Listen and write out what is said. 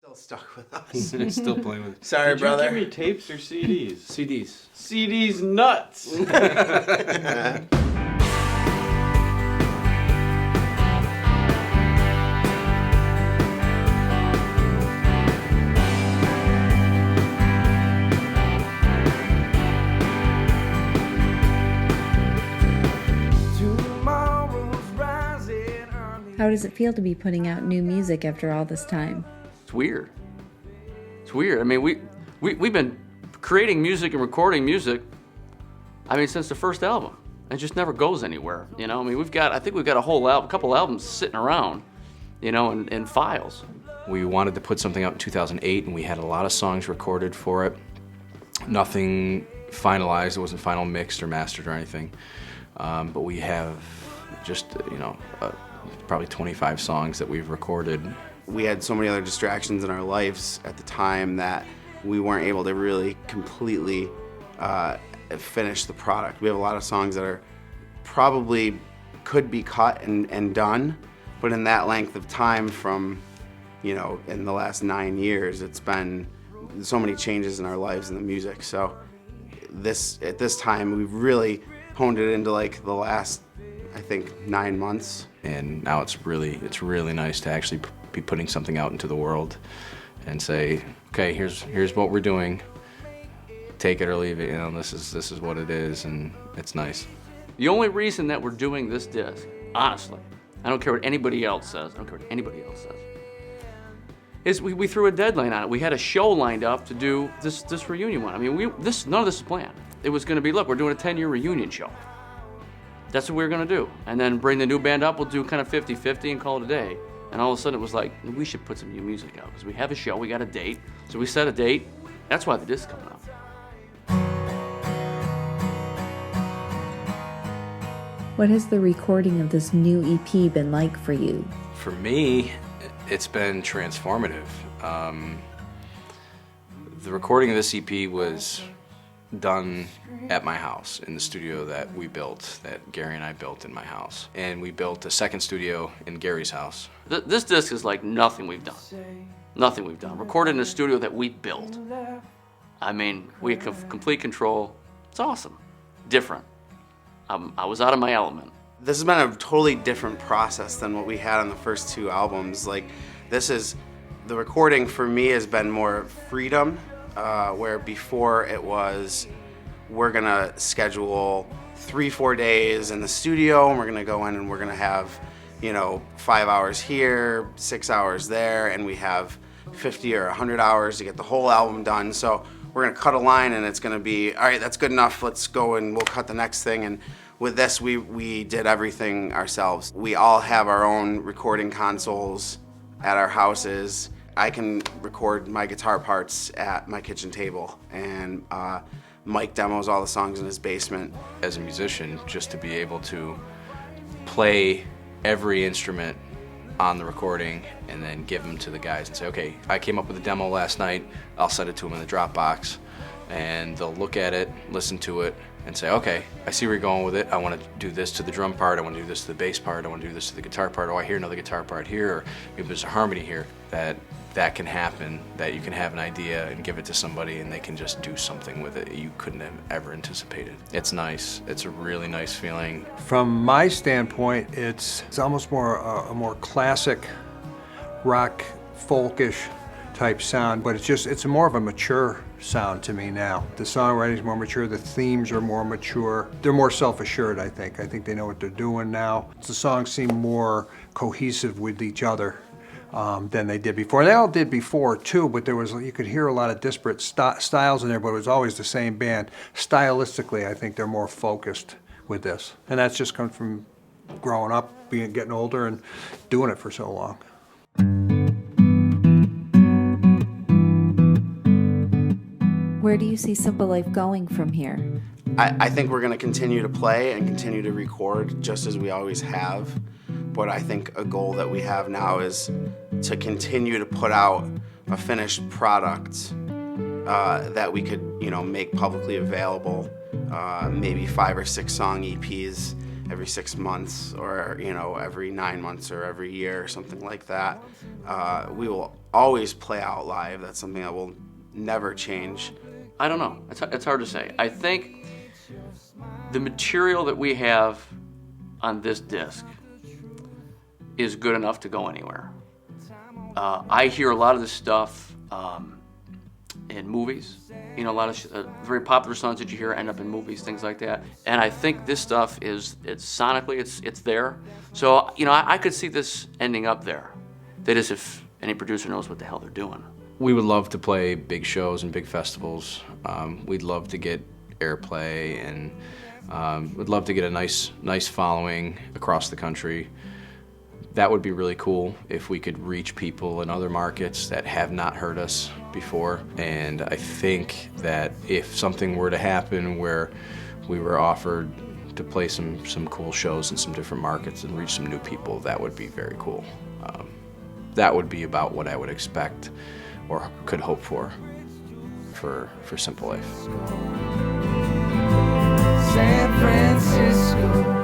Still stuck with us. Still playing with it. Sorry, Did brother. you give me tapes or CDs? CDs. CDs nuts! How does it feel to be putting out new music after all this time? It's weird. It's weird. I mean, we've been creating music and recording music, I mean, since the first album. It just never goes anywhere, you know? I mean, I think we've got a couple albums sitting around, you know, in files. We wanted to put something out in 2008, and we had a lot of songs recorded for it. Nothing finalized. It wasn't final mixed or mastered or anything. But we have just, you know, probably 25 songs that we've recorded. We had so many other distractions in our lives at the time that we weren't able to really completely finish the product. We have a lot of songs that are probably could be cut and done, but in that length of time from, you know, in the last 9 years, it's been so many changes in our lives in the music. So at this time, we've really honed it into like the last, I think, 9 months. And now it's really nice to actually be putting something out into the world and say, okay, here's what we're doing. Take it or leave it. You know, this is what it is, and it's nice. The only reason that we're doing this disc, honestly, I don't care what anybody else says. Is we threw a deadline on it. We had a show lined up to do this reunion one. I mean, none of this is planned. It was going to be, look, we're doing a 10-year reunion show. That's what we were going to do. And then bring the new band up, we'll do kind of 50-50 and call it a day. And all of a sudden it was like, we should put some new music out because we have a show, we got a date. So we set a date. That's why the disc is coming out. What has the recording of this new EP been like for you? For me, it's been transformative. The recording of this EP was done at my house in the studio that we built, that Gary and I built in my house. And we built a second studio in Gary's house. This disc is like nothing we've done. Nothing we've done. Recorded in a studio that we built. I mean, we have complete control. It's awesome. Different. I was out of my element. This has been a totally different process than what we had on the first 2 albums. Like, the recording for me has been more freedom, where before it was, we're gonna schedule 3-4 days in the studio, and we're gonna go in and we're gonna have, you know, 5 hours here, 6 hours there, and we have 50 or 100 hours to get the whole album done. So we're gonna cut a line and it's gonna be, all right, that's good enough, let's go and we'll cut the next thing. And with this, we did everything ourselves. We all have our own recording consoles at our houses. I can record my guitar parts at my kitchen table, and Mike demos all the songs in his basement. As a musician, just to be able to play every instrument on the recording and then give them to the guys and say, okay, I came up with a demo last night, I'll send it to them in the Dropbox, and they'll look at it, listen to it, and say, okay, I see where you're going with it. I want to do this to the drum part, I want to do this to the bass part, I want to do this to the guitar part, oh, I hear another guitar part here, or maybe there's a harmony here. That can happen, that you can have an idea and give it to somebody and they can just do something with it you couldn't have ever anticipated. It's nice. It's a really nice feeling. From my standpoint, it's almost more a more classic rock, folkish type sound, but it's more of a mature sound to me now. The songwriting's more mature, the themes are more mature. They're more self-assured, I think. I think they know what they're doing now. The songs seem more cohesive with each other than they did before. They all did before too, but you could hear a lot of disparate styles in there, but it was always the same band. Stylistically, I think they're more focused with this. And that's just comes from growing up, getting older and doing it for so long. Where do you see Simplelife going from here? I think we're gonna continue to play and continue to record just as we always have. But I think a goal that we have now is to continue to put out a finished product that we could, you know, make publicly available, maybe 5 or 6 song EPs, every 6 months, or every 9 months, or every year, or something like that. We will always play out live. That's something that will never change. I don't know. It's hard to say. I think the material that we have on this disc is good enough to go anywhere. I hear a lot of this stuff in movies. A lot of very popular songs that you hear end up in movies, things like that. And I think this stuff it's sonically, it's there. So, I could see this ending up there. That is, if any producer knows what the hell they're doing. We would love to play big shows and big festivals. We'd love to get airplay, and we'd love to get a nice following across the country. That would be really cool if we could reach people in other markets that have not heard us before. And I think that if something were to happen where we were offered to play some cool shows in some different markets and reach some new people, that would be very cool. That would be about what I would expect or could hope for Simplelife. San Francisco.